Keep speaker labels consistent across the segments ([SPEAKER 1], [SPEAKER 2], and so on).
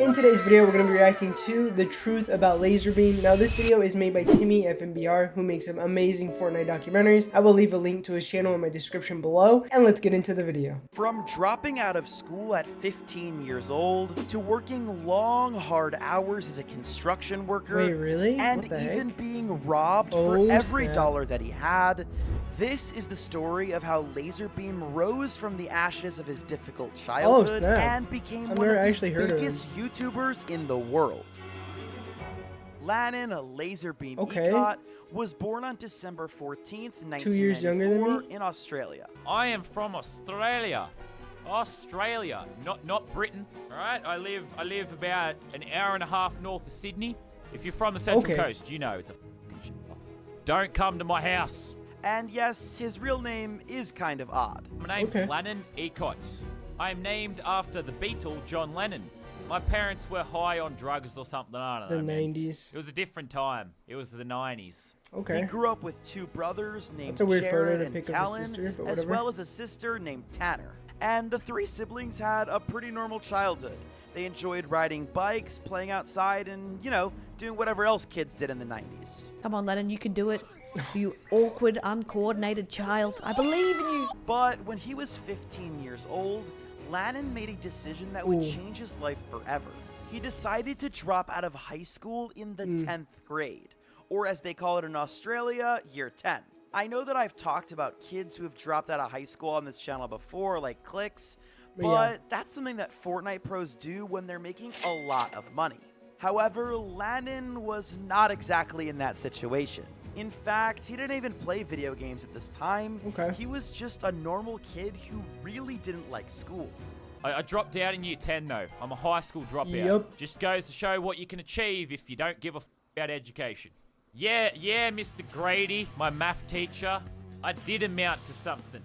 [SPEAKER 1] In today's video, we're going to be reacting to The Truth About Lazarbeam. Now, this video is made by Timmy FMBR, who makes some amazing Fortnite documentaries. I will leave a link to his channel in my description below, and let's get into the video.
[SPEAKER 2] From dropping out of school at 15 years old, to working long, hard hours as a construction worker,
[SPEAKER 1] Wait, really?
[SPEAKER 2] and
[SPEAKER 1] What the
[SPEAKER 2] even
[SPEAKER 1] heck?
[SPEAKER 2] being robbed for
[SPEAKER 1] Oh,
[SPEAKER 2] every
[SPEAKER 1] snap.
[SPEAKER 2] dollar that he had, this is the story of how Lazarbeam rose from the ashes of his difficult childhood
[SPEAKER 1] snap.
[SPEAKER 2] and became
[SPEAKER 1] I've
[SPEAKER 2] one
[SPEAKER 1] never
[SPEAKER 2] of
[SPEAKER 1] actually
[SPEAKER 2] the
[SPEAKER 1] heard of
[SPEAKER 2] biggest YouTubers in the world. Lannon Lazarbeam
[SPEAKER 1] Okay.
[SPEAKER 2] Ecott was born on December 14th, 1994
[SPEAKER 1] 2 years younger than me?
[SPEAKER 2] in Australia.
[SPEAKER 3] I am from Australia. Australia, not Britain. All right, I live about an hour and a half north of Sydney. If you're from the Central
[SPEAKER 1] Okay.
[SPEAKER 3] Coast, you know it's a don't come to my house.
[SPEAKER 2] And yes, his real name is kind of odd.
[SPEAKER 3] My name's
[SPEAKER 1] Okay.
[SPEAKER 3] Lannon Ecott. I'm named after the Beatle John Lennon. My parents were high on drugs or something. I don't know.
[SPEAKER 1] The
[SPEAKER 3] man.
[SPEAKER 1] 90s.
[SPEAKER 3] It was a different time. It was the 90s.
[SPEAKER 2] He
[SPEAKER 1] Okay.
[SPEAKER 2] grew up with two brothers named
[SPEAKER 1] That's a weird photo
[SPEAKER 2] Jared
[SPEAKER 1] to
[SPEAKER 2] and
[SPEAKER 1] pick of a
[SPEAKER 2] Callan,
[SPEAKER 1] sister, but
[SPEAKER 2] as
[SPEAKER 1] whatever.
[SPEAKER 2] well as a sister named Tanner. And the three siblings had a pretty normal childhood. They enjoyed riding bikes, playing outside, and, doing whatever else kids did in the 90s.
[SPEAKER 4] Come on, Lennon, you can do it. You awkward, uncoordinated child. I believe in you.
[SPEAKER 2] But when he was 15 years old, Lannon made a decision that would
[SPEAKER 1] Ooh.
[SPEAKER 2] change his life forever. He decided to drop out of high school in the 10th grade, or as they call it in Australia, year 10. I know that I've talked about kids who have dropped out of high school on this channel before, like Clicks, but
[SPEAKER 1] Yeah.
[SPEAKER 2] that's something that Fortnite pros do when they're making a lot of money. However, Lannon was not exactly in that situation. In fact, he didn't even play video games at this time.
[SPEAKER 1] Okay.
[SPEAKER 2] He was just a normal kid who really didn't like school.
[SPEAKER 3] I dropped out in year 10 though. I'm a high school dropout.
[SPEAKER 1] Yup.
[SPEAKER 3] Just goes to show what you can achieve if you don't give a about education. Yeah, Mr. Grady, my math teacher. I did amount to something.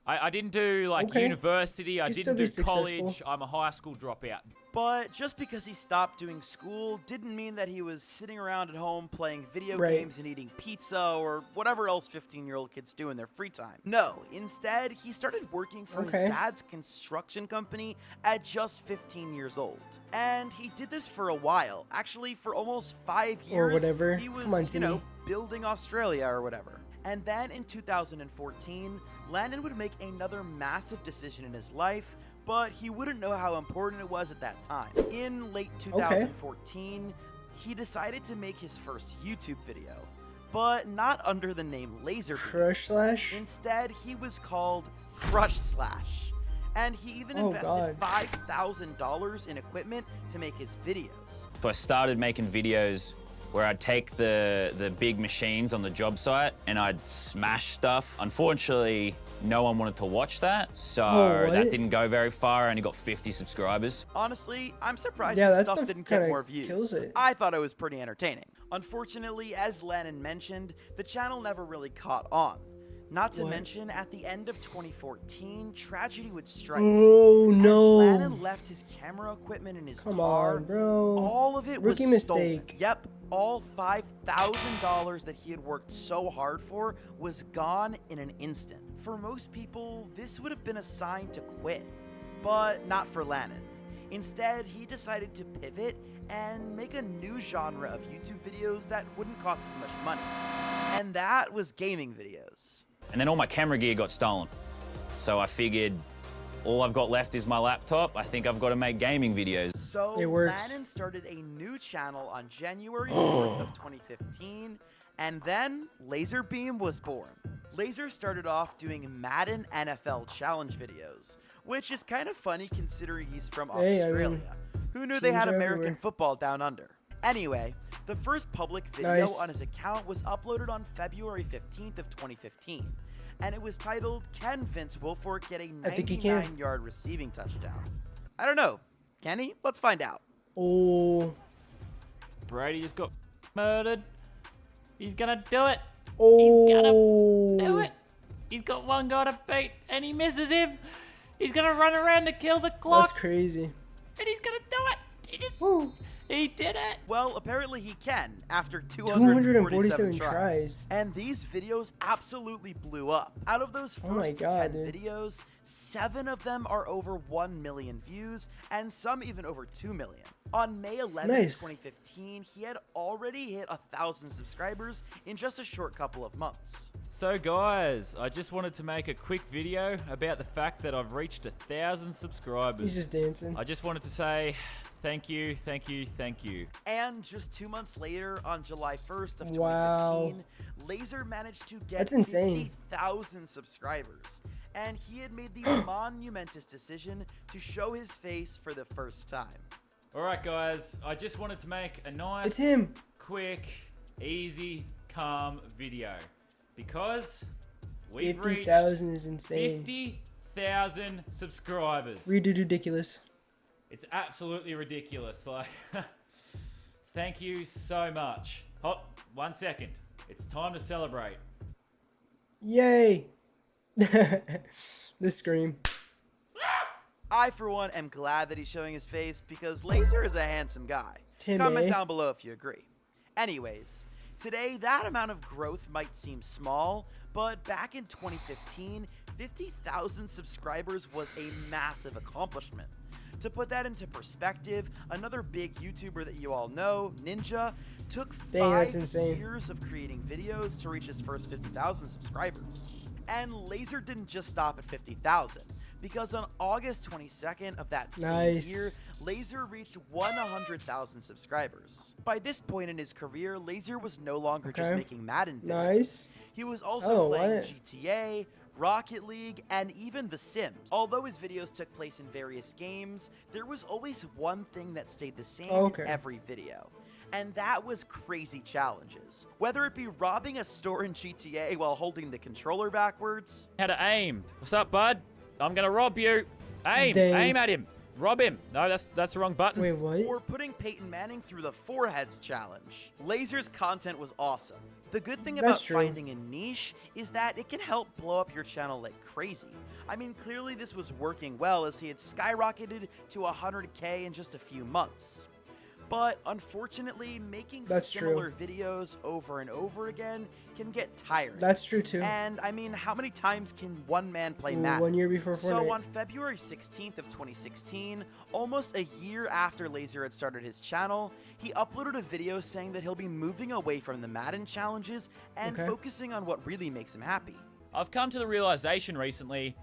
[SPEAKER 3] I didn't do like
[SPEAKER 1] Okay.
[SPEAKER 3] university. I
[SPEAKER 1] You still
[SPEAKER 3] didn't
[SPEAKER 1] be
[SPEAKER 3] do
[SPEAKER 1] successful.
[SPEAKER 3] college. I'm a high school dropout.
[SPEAKER 2] But just because he stopped doing school didn't mean that he was sitting around at home playing video
[SPEAKER 1] Right.
[SPEAKER 2] games and eating pizza or whatever else 15-year-old kids do in their free time. No, instead, he started working for his
[SPEAKER 1] Okay.
[SPEAKER 2] dad's construction company at just 15 years old. And he did this for a while. Actually, for almost 5 years.
[SPEAKER 1] Or whatever.
[SPEAKER 2] He was,
[SPEAKER 1] Come on, Timmy.
[SPEAKER 2] building Australia or whatever. And then in 2014, Lannon would make another massive decision in his life, but he wouldn't know how important it was at that time. In late 2014, he decided to make his first YouTube video, but not under the name Lazarbeam.
[SPEAKER 1] Crush Slash?
[SPEAKER 2] Instead, he was called Crush Slash. And he even
[SPEAKER 1] Oh,
[SPEAKER 2] invested
[SPEAKER 1] God.
[SPEAKER 2] $5,000 in equipment to make his videos.
[SPEAKER 5] So I started making videos where I'd take the big machines on the job site and I'd smash stuff. Unfortunately, no one wanted to watch that, so
[SPEAKER 1] Oh,
[SPEAKER 5] that
[SPEAKER 1] what?
[SPEAKER 5] didn't go very far. I only got 50 subscribers.
[SPEAKER 2] Honestly, I'm surprised
[SPEAKER 1] Yeah,
[SPEAKER 2] this
[SPEAKER 1] that
[SPEAKER 2] stuff
[SPEAKER 1] stuff
[SPEAKER 2] didn't get
[SPEAKER 1] kinda
[SPEAKER 2] more views.
[SPEAKER 1] kills it.
[SPEAKER 2] I thought it was pretty entertaining. Unfortunately, as Lannon mentioned, the channel never really caught on. Not to
[SPEAKER 1] What?
[SPEAKER 2] mention, at the end of 2014, tragedy would strike.
[SPEAKER 1] Oh,
[SPEAKER 2] As
[SPEAKER 1] no.
[SPEAKER 2] Lannon left his camera equipment in his
[SPEAKER 1] Come
[SPEAKER 2] car,
[SPEAKER 1] on, bro.
[SPEAKER 2] all of it
[SPEAKER 1] Rookie
[SPEAKER 2] was
[SPEAKER 1] mistake.
[SPEAKER 2] stolen. Yep, all $5,000 that he had worked so hard for was gone in an instant. For most people, this would have been a sign to quit, but not for Lannon. Instead, he decided to pivot and make a new genre of YouTube videos that wouldn't cost as much money. And that was gaming videos.
[SPEAKER 5] And then all my camera gear got stolen. So I figured all I've got left is my laptop. I think I've got to make gaming videos.
[SPEAKER 2] So
[SPEAKER 1] It works.
[SPEAKER 2] Lannon started a new channel on January 4th of 2015, and then Lazarbeam was born. Laser started off doing Madden NFL challenge videos, which is kind of funny considering he's from
[SPEAKER 1] Hey, I mean,
[SPEAKER 2] Australia. Who knew they
[SPEAKER 1] teams
[SPEAKER 2] had
[SPEAKER 1] are
[SPEAKER 2] American
[SPEAKER 1] everywhere.
[SPEAKER 2] football down under? Anyway, the first public video
[SPEAKER 1] Nice.
[SPEAKER 2] on his account was uploaded on February 15th of 2015, and it was titled, "Can Vince Wilfork Get a
[SPEAKER 1] I think he can.
[SPEAKER 2] 99-yard receiving touchdown?" I don't know. Can he? Let's find out.
[SPEAKER 1] Oh.
[SPEAKER 3] Brady just got murdered. He's gonna do it.
[SPEAKER 1] Oh.
[SPEAKER 3] gonna do it. He's got one guy to beat, and he misses him. He's gonna run around to kill the clock,
[SPEAKER 1] That's crazy.
[SPEAKER 3] and he's gonna do it. He just,
[SPEAKER 1] Woo.
[SPEAKER 5] He did it!
[SPEAKER 2] Well, apparently he can, after
[SPEAKER 1] 247
[SPEAKER 2] 247
[SPEAKER 1] tries.
[SPEAKER 2] And these videos absolutely blew up. Out of those
[SPEAKER 1] Oh my
[SPEAKER 2] first
[SPEAKER 1] God,
[SPEAKER 2] 10
[SPEAKER 1] dude.
[SPEAKER 2] videos, 7 of them are over 1 million views, and some even over 2 million. On May 11,
[SPEAKER 1] Nice.
[SPEAKER 2] 2015, he had already hit 1,000 subscribers in just a short couple of months.
[SPEAKER 3] So guys, I just wanted to make a quick video about the fact that I've reached 1,000 subscribers.
[SPEAKER 1] He's just dancing.
[SPEAKER 3] I just wanted to say thank you, thank you, thank you.
[SPEAKER 2] And just 2 months later, on July 1st of 2015,
[SPEAKER 1] Wow.
[SPEAKER 2] Laser managed to get
[SPEAKER 1] That's insane.
[SPEAKER 2] 50,000 subscribers. And he had made the monumentous decision to show his face for the first time.
[SPEAKER 3] Alright guys, I just wanted to make a nice,
[SPEAKER 1] It's him.
[SPEAKER 3] quick, easy, calm video. Because we've reached
[SPEAKER 1] 50,000 is insane.
[SPEAKER 3] 50,000 subscribers.
[SPEAKER 1] Ridiculous.
[SPEAKER 3] It's absolutely ridiculous. Like, thank you so much. Oh, 1 second. It's time to celebrate.
[SPEAKER 1] Yay. The scream.
[SPEAKER 2] I, for one, am glad that he's showing his face because Laser is a handsome guy.
[SPEAKER 1] Timmy.
[SPEAKER 2] Comment down below if you agree. Anyways, today that amount of growth might seem small, but back in 2015, 50,000 subscribers was a massive accomplishment. To put that into perspective, another big YouTuber that you all know, Ninja, took
[SPEAKER 1] Dang, that's
[SPEAKER 2] 5
[SPEAKER 1] insane.
[SPEAKER 2] years of creating videos to reach his first 50,000 subscribers. And Laser didn't just stop at 50,000, because on August 22nd of that same
[SPEAKER 1] Nice.
[SPEAKER 2] year, Laser reached 100,000 subscribers. By this point in his career, Laser was no longer just
[SPEAKER 1] Okay.
[SPEAKER 2] making Madden videos.
[SPEAKER 1] Nice.
[SPEAKER 2] He was also
[SPEAKER 1] Oh,
[SPEAKER 2] playing
[SPEAKER 1] what?
[SPEAKER 2] GTA, Rocket League, and even The Sims. Although his videos took place in various games, there was always one thing that stayed the same
[SPEAKER 1] Okay.
[SPEAKER 2] in every video. And that was crazy challenges. Whether it be robbing a store in GTA while holding the controller backwards,
[SPEAKER 3] How to aim. What's up, bud? I'm gonna rob you. Aim.
[SPEAKER 1] Dang.
[SPEAKER 3] Aim at him. Rob him. No, that's the wrong button.
[SPEAKER 1] Wait, what?
[SPEAKER 2] or putting Peyton Manning through the foreheads challenge. Laser's content was awesome. The good thing about
[SPEAKER 1] That's true.
[SPEAKER 2] finding a niche is that it can help blow up your channel like crazy. I mean, clearly this was working well as he had skyrocketed to 100K in just a few months. But unfortunately, making
[SPEAKER 1] That's true.
[SPEAKER 2] similar videos over and over again can get tiring.
[SPEAKER 1] That's true too.
[SPEAKER 2] And I mean, how many times can one man play
[SPEAKER 1] Ooh,
[SPEAKER 2] Madden?
[SPEAKER 1] 1 year before Fortnite.
[SPEAKER 2] So on February 16th of 2016, almost a year after Laser had started his channel, he uploaded a video saying that he'll be moving away from the Madden challenges and
[SPEAKER 1] Okay.
[SPEAKER 2] focusing on what really makes him happy.
[SPEAKER 3] I've come to the realization recently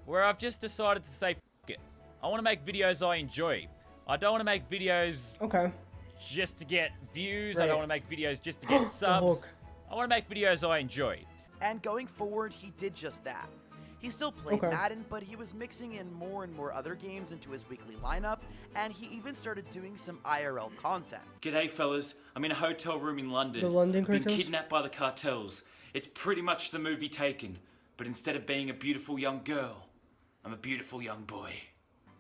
[SPEAKER 3] where I've just decided to say, F it. I want to make videos I enjoy. I don't want to make videos
[SPEAKER 1] Okay.
[SPEAKER 3] just to get views. I
[SPEAKER 1] Right.
[SPEAKER 3] don't want to make videos just to get
[SPEAKER 1] The
[SPEAKER 3] subs.
[SPEAKER 1] hook.
[SPEAKER 3] I want to make videos I enjoy.
[SPEAKER 2] And going forward, he did just that. He still played
[SPEAKER 1] Okay.
[SPEAKER 2] Madden, but he was mixing in more and more other games into his weekly lineup, and he even started doing some IRL content.
[SPEAKER 6] G'day fellas, I'm in a hotel room in London.
[SPEAKER 1] The London
[SPEAKER 6] Been
[SPEAKER 1] cartels?
[SPEAKER 6] kidnapped by the cartels. It's pretty much the movie Taken, but instead of being a beautiful young girl, I'm a beautiful young boy.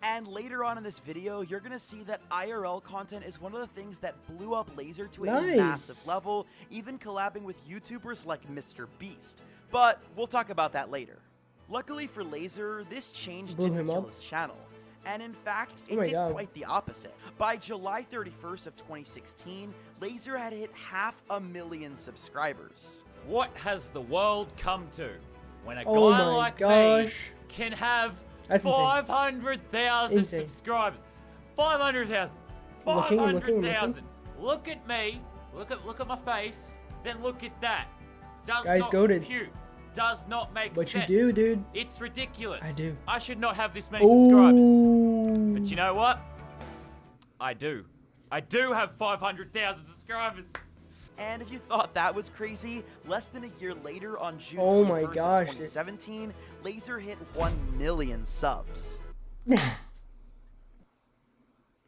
[SPEAKER 2] And later on in this video, you're gonna see that IRL content is one of the things that blew up Laser to a
[SPEAKER 1] Nice.
[SPEAKER 2] massive level, even collabing with YouTubers like Mr. Beast. But we'll talk about that later. Luckily for Laser, this change
[SPEAKER 1] Blew
[SPEAKER 2] didn't
[SPEAKER 1] him
[SPEAKER 2] kill
[SPEAKER 1] up?
[SPEAKER 2] his channel. And in fact,
[SPEAKER 1] Oh
[SPEAKER 2] it
[SPEAKER 1] my
[SPEAKER 2] did
[SPEAKER 1] God.
[SPEAKER 2] quite the opposite. By July 31st of 2016, Laser had hit 500,000 subscribers.
[SPEAKER 3] What has the world come to when a
[SPEAKER 1] Oh
[SPEAKER 3] guy
[SPEAKER 1] my
[SPEAKER 3] like
[SPEAKER 1] gosh.
[SPEAKER 3] me can have
[SPEAKER 1] That's insane.
[SPEAKER 3] 500,000
[SPEAKER 1] Insane.
[SPEAKER 3] subscribers? 500,000.
[SPEAKER 1] Looking,
[SPEAKER 3] 500,000. Look at me. Look at my face. Then look at that. Does
[SPEAKER 1] Guys,
[SPEAKER 3] not
[SPEAKER 1] goated.
[SPEAKER 3] compute. Does not make
[SPEAKER 1] But you
[SPEAKER 3] sense.
[SPEAKER 1] do, dude.
[SPEAKER 3] It's ridiculous.
[SPEAKER 1] I do.
[SPEAKER 3] I should not have this many subscribers.
[SPEAKER 1] Ooh.
[SPEAKER 3] But you know what? I do. I do have 500,000 subscribers.
[SPEAKER 2] And if you thought that was crazy, less than a year later on June
[SPEAKER 1] Oh my
[SPEAKER 2] 21st
[SPEAKER 1] gosh,
[SPEAKER 2] of
[SPEAKER 1] dude.
[SPEAKER 2] 2017, Laser hit 1 million subs.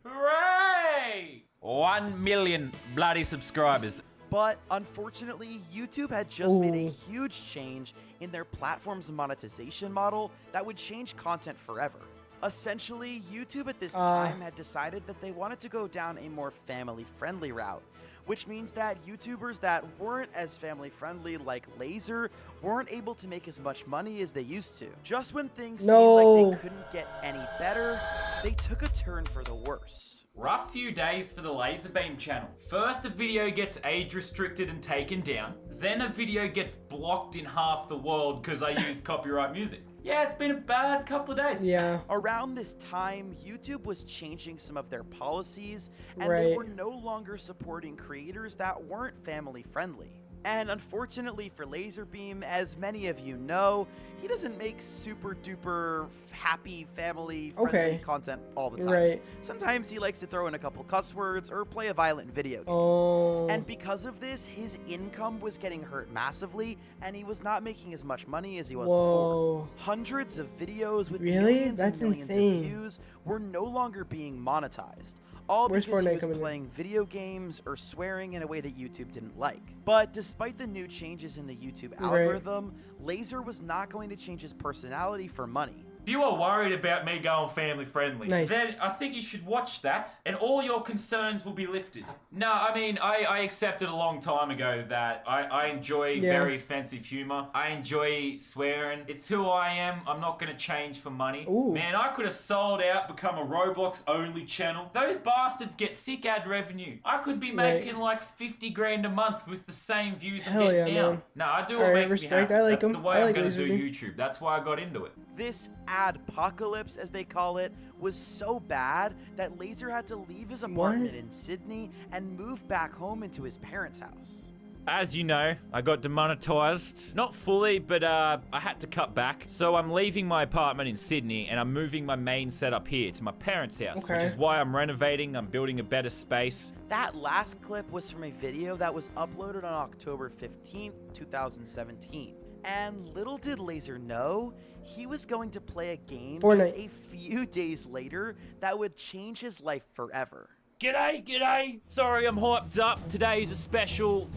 [SPEAKER 3] Hooray!
[SPEAKER 5] 1 million bloody subscribers.
[SPEAKER 2] But unfortunately, YouTube had just made a
[SPEAKER 1] Ooh.
[SPEAKER 2] huge change in their platform's monetization model that would change content forever. Essentially, YouTube at this time had decided that they wanted to go down a more family-friendly route, which means that YouTubers that weren't as family-friendly like Laser weren't able to make as much money as they used to. Just when things seemed like they couldn't get any better, they took a turn for the worse.
[SPEAKER 3] Rough few days for the Lazarbeam channel. First, a video gets age restricted and taken down. Then a video gets blocked in half the world because I used copyright music. Yeah, it's been a bad couple of days.
[SPEAKER 1] Yeah.
[SPEAKER 2] Around this time, YouTube was changing some of their policies, and they were no longer supporting creators that weren't family friendly. And unfortunately for Lazarbeam, as many of you know, he doesn't make super duper happy family friendly content all the time. Sometimes he likes to throw in a couple cuss words or play a violent video game. And because of this, his income was getting hurt massively, and he was not making as much money as he was before. Hundreds of videos with millions and millions of views were no longer being monetized. All because he was playing video games or swearing in a way that YouTube didn't like. But despite the new changes in the YouTube algorithm, Laser was not going to change his personality for money.
[SPEAKER 3] If you are worried about me going family friendly, then I think you should watch that and all your concerns will be lifted. No, I mean, I accepted a long time ago that I enjoy very offensive humor. I enjoy swearing. It's who I am. I'm not going to change for money. Man, I could have sold out, become a Roblox only channel. Those bastards get sick ad revenue. I could be making like 50 grand a month with the same views I'm getting now. No, I do what makes me happy. That's the way I'm going to do YouTube. That's why I got into it.
[SPEAKER 2] This adpocalypse, as they call it, was so bad that Laser had to leave his apartment in Sydney and move back home into his parents' house.
[SPEAKER 3] As you know, I got demonetized. Not fully, but I had to cut back. So I'm leaving my apartment in Sydney and I'm moving my main setup here to my parents' house, which is why I'm renovating. I'm building a better space.
[SPEAKER 2] That last clip was from a video that was uploaded on October 15th, 2017. And little did Laser know, he was going to play a game just a few days later that would change his life forever.
[SPEAKER 3] G'day. Sorry, I'm hyped up. Today's a special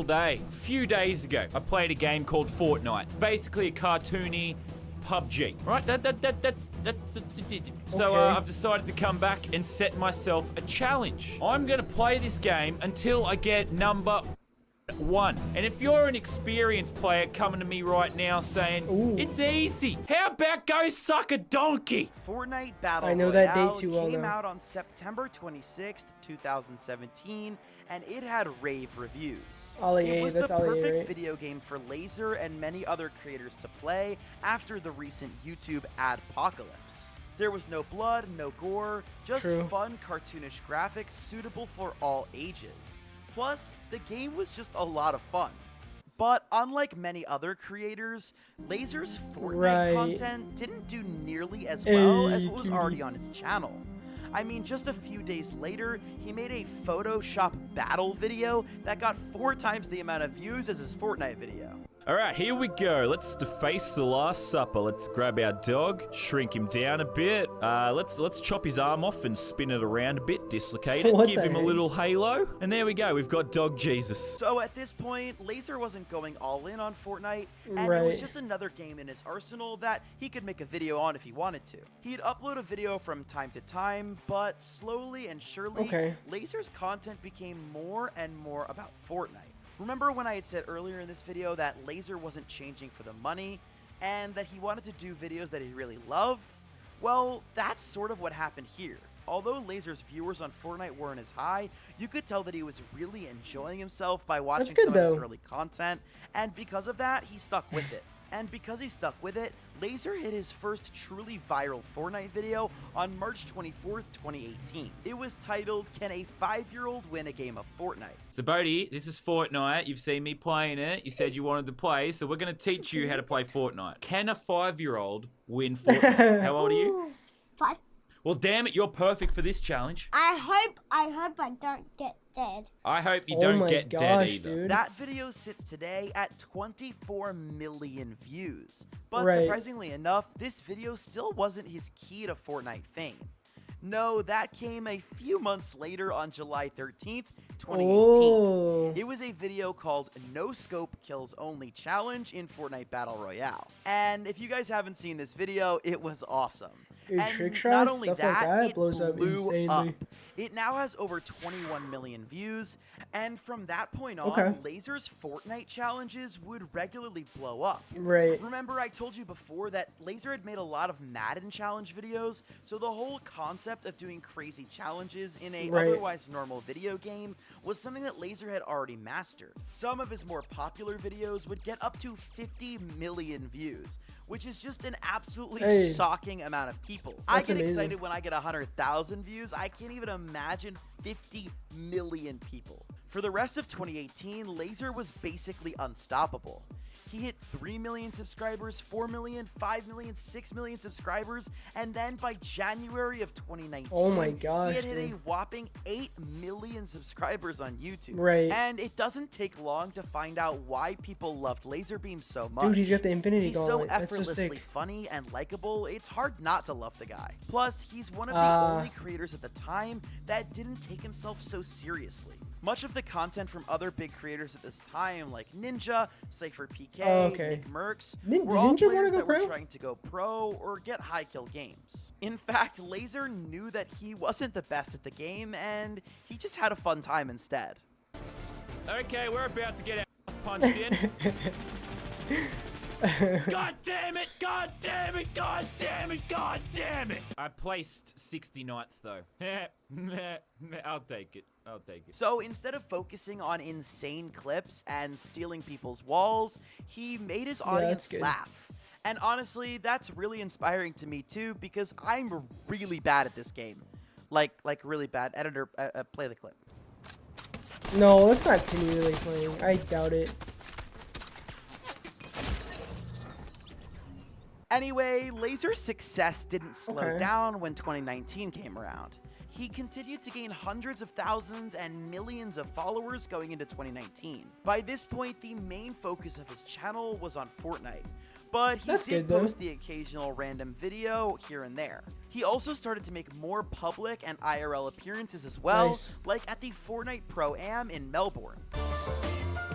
[SPEAKER 3] day. A few days ago, I played a game called Fortnite. It's basically a cartoony PUBG, right? So I've decided to come back and set myself a challenge. I'm gonna play this game until I get number 1. And if you're an experienced player coming to me right now saying, it's easy, how about go suck a donkey?
[SPEAKER 2] Fortnite Battle Royale came out on September 26th, 2017, and it had rave reviews. It was the perfect video game for Laser and many other creators to play after the recent YouTube adpocalypse. There was no blood, no gore, just fun cartoonish graphics suitable for all ages. Plus, the game was just a lot of fun. But unlike many other creators, Laser's Fortnite content didn't do nearly as well as what was already on his channel. I mean, just a few days later, he made a Photoshop battle video that got 4 times the amount of views as his Fortnite video.
[SPEAKER 3] All right, here we go. Let's deface the Last Supper. Let's grab our dog, shrink him down a bit. Let's chop his arm off and spin it around a bit, dislocate it, give him a little halo, and there we go. We've got Dog Jesus.
[SPEAKER 2] So at this point, Laser wasn't going all in on Fortnite, and it was just another game in his arsenal that he could make a video on if he wanted to. He'd upload a video from time to time, but slowly and surely, Laser's content became more and more about Fortnite. Remember when I had said earlier in this video that Laser wasn't changing for the money and that he wanted to do videos that he really loved? Well, that's sort of what happened here. Although Laser's viewers on Fortnite weren't as high, you could tell that he was really enjoying himself by watching some of his early content, and because of that, he stuck with it. And because he stuck with it, Laser hit his first truly viral Fortnite video on March 24th, 2018. It was titled, Can a 5-Year-Old Win a Game of Fortnite?
[SPEAKER 3] So Bodhi, this is Fortnite. You've seen me playing it. You said you wanted to play, so we're going to teach you how to play Fortnite. Can a 5-year-old win Fortnite? How old are you?
[SPEAKER 7] 5.
[SPEAKER 3] Well, damn it, you're perfect for this challenge.
[SPEAKER 7] I hope I don't get dead.
[SPEAKER 3] I hope you don't get dead either.
[SPEAKER 1] Dude.
[SPEAKER 2] That video sits today at 24 million views. But surprisingly enough, this video still wasn't his key to Fortnite fame. No, that came a few months later on July 13th, 2018. It was a video called No Scope Kills Only Challenge in Fortnite Battle Royale. And if you guys haven't seen this video, it was awesome.
[SPEAKER 1] Your
[SPEAKER 2] And
[SPEAKER 1] trick
[SPEAKER 2] not
[SPEAKER 1] shots,
[SPEAKER 2] only
[SPEAKER 1] stuff
[SPEAKER 2] that,
[SPEAKER 1] like that
[SPEAKER 2] it
[SPEAKER 1] blows up
[SPEAKER 2] blew
[SPEAKER 1] insanely.
[SPEAKER 2] up. It now has over 21 million views, and from that point on,
[SPEAKER 1] Okay.
[SPEAKER 2] Laser's Fortnite challenges would regularly blow up.
[SPEAKER 1] Right.
[SPEAKER 2] Remember I told you before that Laser had made a lot of Madden challenge videos, so the whole concept of doing crazy challenges in a
[SPEAKER 1] Right.
[SPEAKER 2] otherwise normal video game was something that Laser had already mastered. Some of his more popular videos would get up to 50 million views, which is just an absolutely shocking amount of people. I get excited when I get 100,000 views. I can't even imagine 50 million people. For the rest of 2018, Laser was basically unstoppable. He hit 3 million subscribers, 4 million, 5 million, 6 million subscribers, and then by January of 2019,
[SPEAKER 1] oh my gosh,
[SPEAKER 2] he had hit
[SPEAKER 1] dude.
[SPEAKER 2] a whopping 8 million subscribers on YouTube.
[SPEAKER 1] Right.
[SPEAKER 2] And it doesn't take long to find out why people loved Lazarbeam so much.
[SPEAKER 1] Dude, he's got the infinity
[SPEAKER 2] He's so
[SPEAKER 1] gauntlet. That's so
[SPEAKER 2] effortlessly
[SPEAKER 1] sick.
[SPEAKER 2] funny and likable, it's hard not to love the guy. Plus, he's one of the only creators at the time that didn't take himself so seriously. Much of the content from other big creators at this time, like Ninja, Cypher PK, Nick Mercs, were all players that were trying to go pro or get high kill games. In fact, Laser knew that he wasn't the best at the game, and he just had a fun time instead.
[SPEAKER 3] Okay, we're about to get our ass punched in. God damn it! God damn it! God damn it! God damn it! I placed 69th though. I'll take it. I'll take it.
[SPEAKER 2] So instead of focusing on insane clips and stealing people's walls, he made his audience laugh. And honestly, that's really inspiring to me too, because I'm really bad at this game. Like really bad. Editor, play the clip.
[SPEAKER 1] No, that's not Timmy really playing. I doubt it.
[SPEAKER 2] Anyway, Laser's success didn't slow down when 2019 came around. He continued to gain hundreds of thousands and millions of followers going into 2019. By this point, the main focus of his channel was on Fortnite, but he did post the occasional random video here and there. He also started to make more public and IRL appearances as well, like at the Fortnite Pro-Am in Melbourne.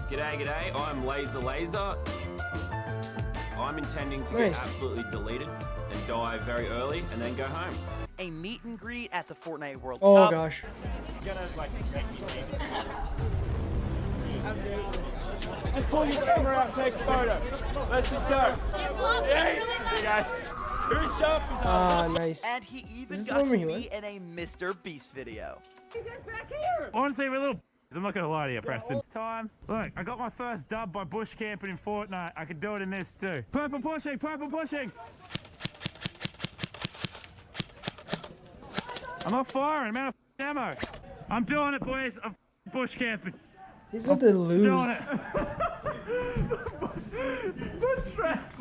[SPEAKER 8] G'day, g'day, I'm Laser. I'm intending to get absolutely deleted and die very early and then go home.
[SPEAKER 2] A meet and greet at the Fortnite World Cup.
[SPEAKER 1] Oh gosh.
[SPEAKER 3] You're gonna like make me leave.
[SPEAKER 9] Absolutely. Just pull your camera out and take a photo. Let's just go. Hey guys. Who's sharp is
[SPEAKER 1] Ah, nice.
[SPEAKER 2] And he even got to be in a Mr. Beast video.
[SPEAKER 9] Get back here!
[SPEAKER 10] Honestly, we're a little. I'm not gonna lie to you, Preston. It's time. Look, I got my first dub by bush camping in Fortnite. I can do it in this too. Purple pushing, purple pushing. I'm not firing, I'm out of ammo. I'm doing it, boys. I'm bush camping.
[SPEAKER 1] He's about to lose.
[SPEAKER 10] Doing it. Bush trap.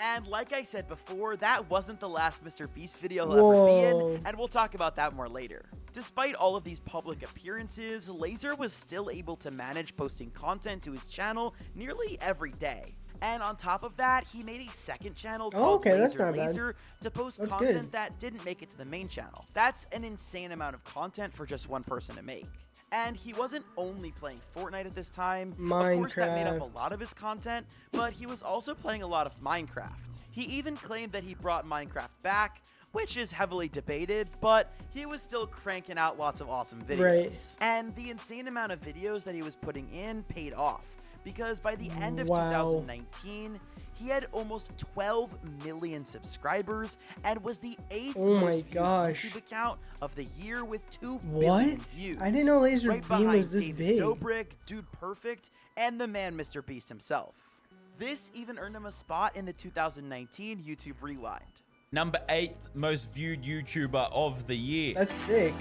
[SPEAKER 2] And like I said before, that wasn't the last Mr. Beast video he'll ever be in, and we'll talk about that more later. Despite all of these public appearances, Laser was still able to manage posting content to his channel nearly every day. And on top of that, he made a second channel called Laser to post content that didn't make it to the main channel. That's an insane amount of content for just one person to make. And he wasn't only playing Fortnite at this time. Of course, that made up a lot of his content, but he was also playing a lot of Minecraft. He even claimed that he brought Minecraft back, which is heavily debated, but he was still cranking out lots of awesome videos. And the insane amount of videos that he was putting in paid off, because by the end of 2019, he had almost 12 million subscribers and was the 8th most viewed YouTube account of the year with 2 billion views.
[SPEAKER 1] I didn't know Lazarbeam was this big.
[SPEAKER 2] Dobrik, Dude Perfect, and the man Mr. Beast himself. This even earned him a spot in the 2019 YouTube Rewind.
[SPEAKER 5] Number 8th most viewed YouTuber of the year.
[SPEAKER 1] That's sick.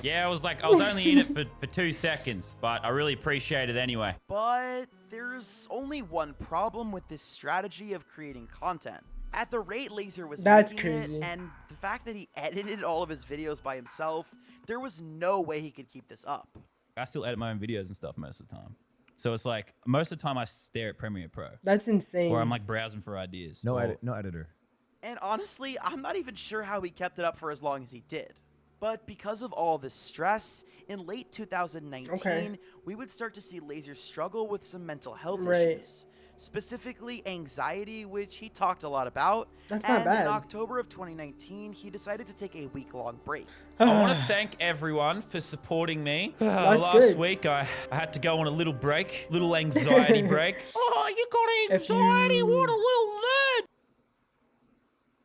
[SPEAKER 5] Yeah, I was only in it for 2 seconds, but I really appreciate it anyway.
[SPEAKER 2] But there's only one problem with this strategy of creating content. At the rate Laser was making it, and the fact that he edited all of his videos by himself, there was no way he could keep this up.
[SPEAKER 5] I still edit my own videos and stuff most of the time. So it's like, most of the time I stare at Premiere Pro.
[SPEAKER 1] That's insane.
[SPEAKER 5] Or I'm like browsing for ideas.
[SPEAKER 11] No editor.
[SPEAKER 2] And honestly, I'm not even sure how he kept it up for as long as he did. But because of all this stress, in late 2019, we would start to see Laser struggle with some mental health issues. Specifically anxiety, which he talked a lot about.
[SPEAKER 1] That's not bad.
[SPEAKER 2] In October of 2019, he decided to take a week-long break.
[SPEAKER 5] I want to thank everyone for supporting me.
[SPEAKER 1] Last
[SPEAKER 5] week, I had to go on a little break, little anxiety break. Oh, you got anxiety? What a little nerd!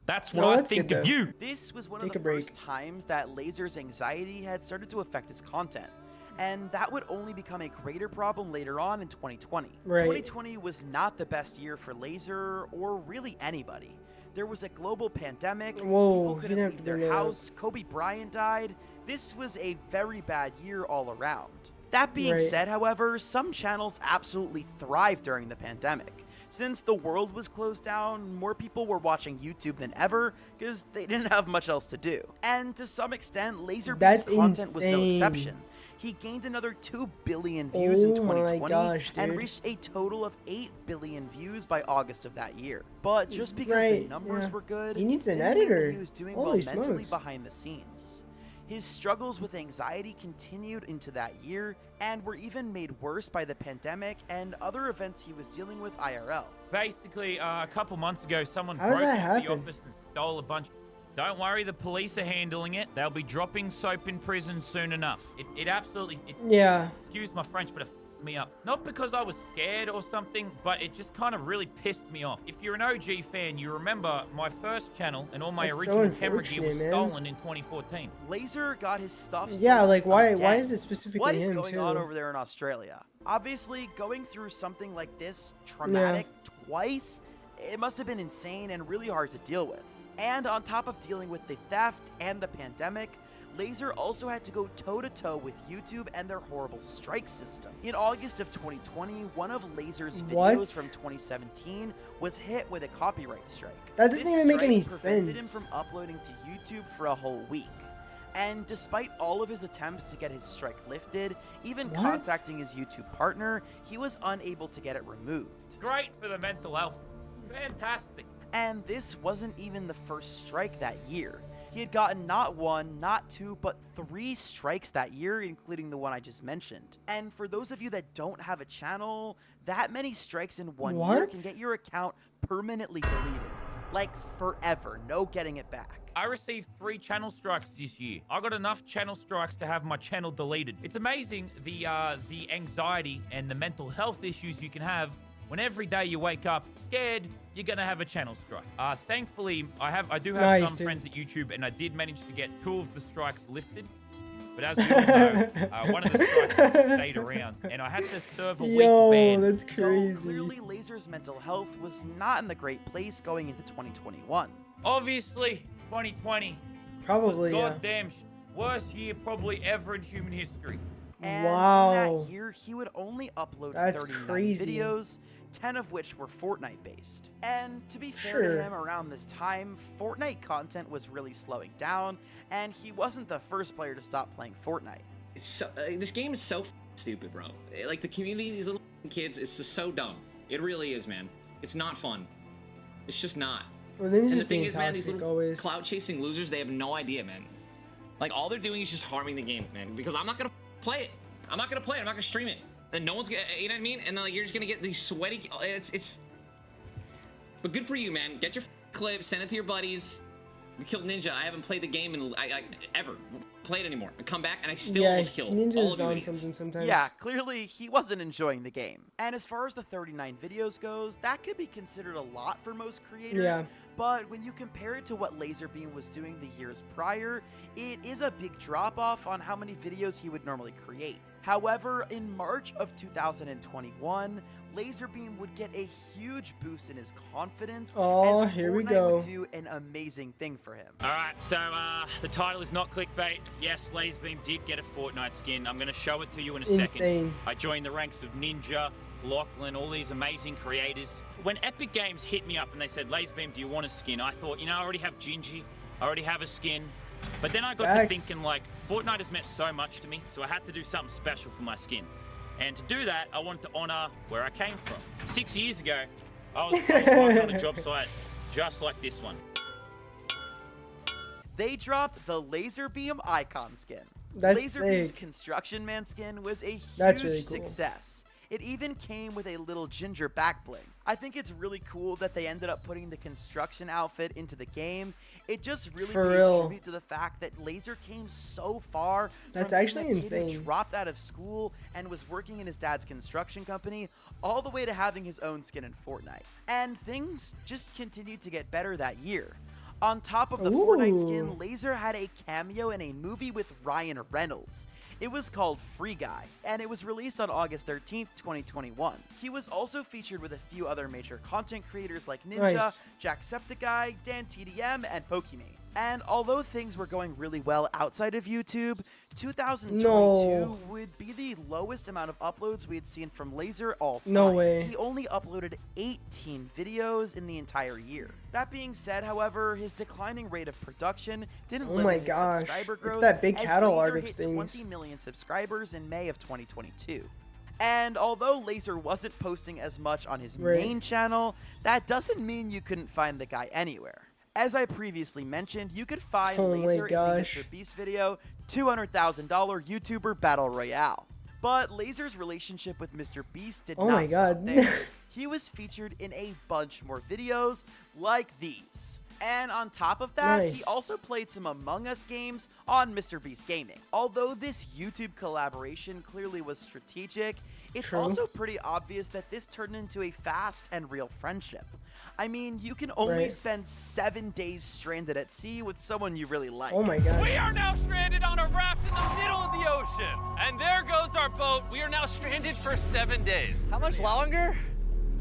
[SPEAKER 5] That's what I think of you.
[SPEAKER 2] This was one of the first times that Laser's anxiety had started to affect his content. And that would only become a greater problem later on in 2020. 2020 was not the best year for Laser or really anybody. There was a global pandemic, people couldn't leave their house, Kobe Bryant died. This was a very bad year all around. That being said, however, some channels absolutely thrived during the pandemic. Since the world was closed down, more people were watching YouTube than ever because they didn't have much else to do. And to some extent, Lazarbeam's content was no exception. He gained another 2 billion views in 2020 and reached a total of 8 billion views by August of that year. But just because the numbers were good,
[SPEAKER 1] he needs an
[SPEAKER 2] didn't mean that
[SPEAKER 1] editor.
[SPEAKER 2] he was doing well mentally behind the scenes. His struggles with anxiety continued into that year and were even made worse by the pandemic and other events he was dealing with IRL.
[SPEAKER 5] Basically, a couple months ago, someone broke into the office and stole a bunch. Don't worry, the police are handling it. They'll be dropping soap in prison soon enough. It absolutely... Excuse my French, but it f***ed me up. Not because I was scared or something, but it just kind of really pissed me off. If you're an OG fan, you remember my first channel and all my original camera gear was stolen in 2014.
[SPEAKER 2] Laser got his stuff stolen.
[SPEAKER 1] Yeah, like why is it specifically him too?
[SPEAKER 2] What is going on over there in Australia? Obviously, going through something like this traumatic twice, it must have been insane and really hard to deal with. And on top of dealing with the theft and the pandemic, Laser also had to go toe-to-toe with YouTube and their horrible strike system. In August of 2020, one of Laser's videos from 2017 was hit with a copyright strike.
[SPEAKER 1] That doesn't even make any sense.
[SPEAKER 2] This prevented him from uploading to YouTube for a whole week. And despite all of his attempts to get his strike lifted, even contacting his YouTube partner, he was unable to get it removed.
[SPEAKER 5] Great for the mental health. Fantastic.
[SPEAKER 2] And this wasn't even the first strike that year. He had gotten not 1, not 2, but 3 strikes that year, including the one I just mentioned. And for those of you that don't have a channel, that many strikes in one year can get your account permanently deleted. Like forever, no getting it back.
[SPEAKER 5] I received 3 channel strikes this year. I got enough channel strikes to have my channel deleted. It's amazing the anxiety and the mental health issues you can have when every day you wake up scared you're gonna have a channel strike. Thankfully, I do have some friends at YouTube, and I did manage to get 2 of the strikes lifted. But as we all know, one of the strikes stayed around, and I had to serve a week ban.
[SPEAKER 1] That's crazy.
[SPEAKER 2] So clearly, Laser's mental health was not in the great place going into 2021.
[SPEAKER 5] Obviously, 2020
[SPEAKER 1] probably
[SPEAKER 5] was goddamn worst year probably ever in human history.
[SPEAKER 2] And in that year, he would only upload 39 videos, 10 of which were Fortnite-based. And to be fair to him, around this time, Fortnite content was really slowing down, and he wasn't the first player to stop playing Fortnite.
[SPEAKER 11] It's so, this game is so stupid, bro. Like, the community, these little kids, is just so dumb. It really is, man. It's not fun. It's just not.
[SPEAKER 1] Well, then
[SPEAKER 11] and the thing is, man, these little cloud-chasing losers, they have no idea, man. Like, all they're doing is just harming the game, man, because I'm not gonna play it. I'm not gonna play it. I'm not gonna stream it. And no one's gonna, you know what I mean? And then like, you're just gonna get these sweaty. But good for you, man. Get your clip, send it to your buddies. We killed Ninja. I haven't played the game in ever played anymore. I come back and I still almost killed all of you idiots.
[SPEAKER 1] Sometimes.
[SPEAKER 2] Yeah, clearly he wasn't enjoying the game. And as far as the 39 videos goes, that could be considered a lot for most creators.
[SPEAKER 1] Yeah.
[SPEAKER 2] But when you compare it to what Lazarbeam was doing the years prior, it is a big drop-off on how many videos he would normally create. However, in March of 2021, Lazarbeam would get a huge boost in his confidence as
[SPEAKER 1] here we
[SPEAKER 2] Fortnite
[SPEAKER 1] go.
[SPEAKER 2] would do an amazing thing for him.
[SPEAKER 5] Alright, so the title is not clickbait. Yes, Lazarbeam did get a Fortnite skin. I'm going to show it to you in a second. I joined the ranks of Ninja, Lachlan, all these amazing creators. When Epic Games hit me up and they said, Lazarbeam, do you want a skin? I thought, you know, I already have Gingy. I already have a skin. But then I got to thinking, like, Fortnite has meant so much to me, so I had to do something special for my skin. And to do that, I wanted to honor where I came from. 6 years ago, I was working on a job site just like this one.
[SPEAKER 2] they dropped the Lazarbeam icon skin.
[SPEAKER 1] That's
[SPEAKER 2] Lazarbeam's
[SPEAKER 1] sick.
[SPEAKER 2] Construction Man skin was a
[SPEAKER 1] That's
[SPEAKER 2] huge
[SPEAKER 1] really cool.
[SPEAKER 2] success. It even came with a little ginger back bling. I think it's really cool that they ended up putting the construction outfit into the game. It just really
[SPEAKER 1] For
[SPEAKER 2] pays
[SPEAKER 1] real.
[SPEAKER 2] tribute to the fact that Laser came so far.
[SPEAKER 1] That's
[SPEAKER 2] from being
[SPEAKER 1] actually
[SPEAKER 2] a kid who
[SPEAKER 1] insane.
[SPEAKER 2] dropped out of school and was working in his dad's construction company, all the way to having his own skin in Fortnite. And things just continued to get better that year. On top of the Fortnite skin, Laser had a cameo in a movie with Ryan Reynolds. It was called Free Guy, and it was released on August 13th, 2021. He was also featured with a few other major content creators like Ninja,
[SPEAKER 1] Nice.
[SPEAKER 2] Jacksepticeye, Dan TDM, and Pokimane. And although things were going really well outside of YouTube, 2022 would be the lowest amount of uploads we had seen from Laser all time.
[SPEAKER 1] No way.
[SPEAKER 2] He only uploaded 18 videos in the entire year. That being said, however, his declining rate of production didn't limit his subscriber growth.
[SPEAKER 1] It's that big
[SPEAKER 2] as
[SPEAKER 1] catalog
[SPEAKER 2] Laser
[SPEAKER 1] of
[SPEAKER 2] hit
[SPEAKER 1] things.
[SPEAKER 2] 20 million subscribers in May of 2022. And although Laser wasn't posting as much on his main channel, that doesn't mean you couldn't find the guy anywhere. As I previously mentioned, you could find Laser in the Mr. Beast video, $200,000 YouTuber Battle Royale. But Laser's relationship with Mr. Beast did not stop there. He was featured in a bunch more videos like these. And on top of that, he also played some Among Us games on Mr. Beast Gaming. Although this YouTube collaboration clearly was strategic, it's also pretty obvious that this turned into a fast and real friendship. I mean, you can only spend 7 days stranded at sea with someone you really like.
[SPEAKER 1] Oh my god.
[SPEAKER 12] We are now stranded on a raft in the middle of the ocean. And there goes our boat. We are now stranded for 7 days. How much longer?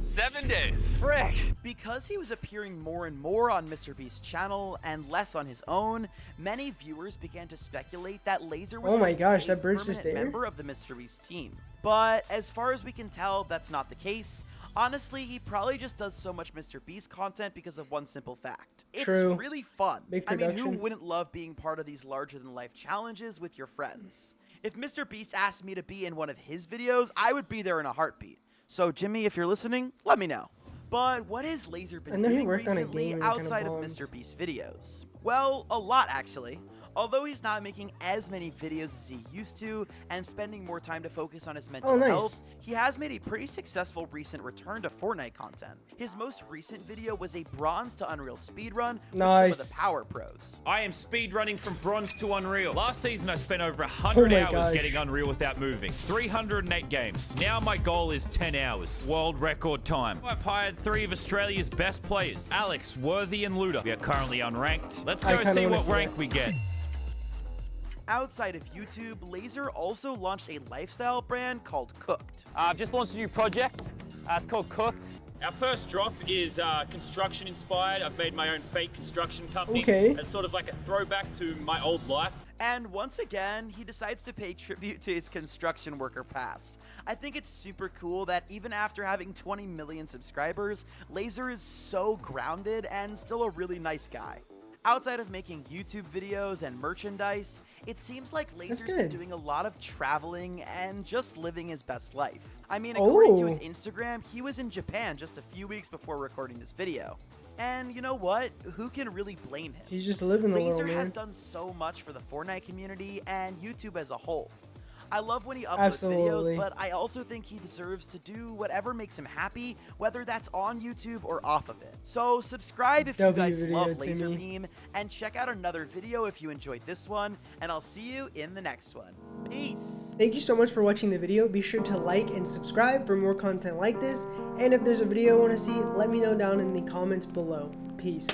[SPEAKER 12] 7 days. Frick.
[SPEAKER 2] Because he was appearing more and more on MrBeast's channel and less on his own, many viewers began to speculate that Laser was going to be a permanent member of the MrBeast team. But as far as we can tell, that's not the case. Honestly, he probably just does so much MrBeast content because of one simple fact. It's really fun. I mean, who wouldn't love being part of these larger-than-life challenges with your friends? If MrBeast asked me to be in one of his videos, I would be there in a heartbeat. So, Jimmy, if you're listening, let me know. But what has Laser been doing recently outside of MrBeast videos? Well, a lot, actually. Although he's not making as many videos as he used to and spending more time to focus on his mental health, he has made a pretty successful recent return to Fortnite content. His most recent video was a Bronze to Unreal speedrun with some of the Power Pros.
[SPEAKER 5] I am speedrunning from Bronze to Unreal. Last season I spent over 100 hours getting Unreal without moving. 308 games. Now my goal is 10 hours. World record time. I've hired 3 of Australia's best players, Alex, Worthy, and Luda. We are currently unranked. Let's go see what rank we get.
[SPEAKER 2] Outside of YouTube, Laser also launched a lifestyle brand called Cooked.
[SPEAKER 12] I've just launched a new project. It's called Cooked.
[SPEAKER 5] Our first drop is construction inspired. I've made my own fake construction company. As sort of like a throwback to my old life.
[SPEAKER 2] And once again, he decides to pay tribute to his construction worker past. I think it's super cool that even after having 20 million subscribers, Laser is so grounded and still a really nice guy. Outside of making YouTube videos and merchandise, it seems like Laser's been doing a lot of traveling and just living his best life. I mean, according to his Instagram, he was in Japan just a few weeks before recording this video. And you know what? Who can really blame him?
[SPEAKER 1] He's just living the
[SPEAKER 2] Laser
[SPEAKER 1] little man.
[SPEAKER 2] has done so much for the Fortnite community and YouTube as a whole. I love when he uploads videos, but I also think he deserves to do whatever makes him happy, whether that's on YouTube or off of it. So subscribe if you guys love Lazarbeam, and check out another video if you enjoyed this one, and I'll see you in the next one. Peace!
[SPEAKER 1] Thank you so much for watching the video. Be sure to like and subscribe for more content like this, and if there's a video you want to see, let me know down in the comments below. Peace.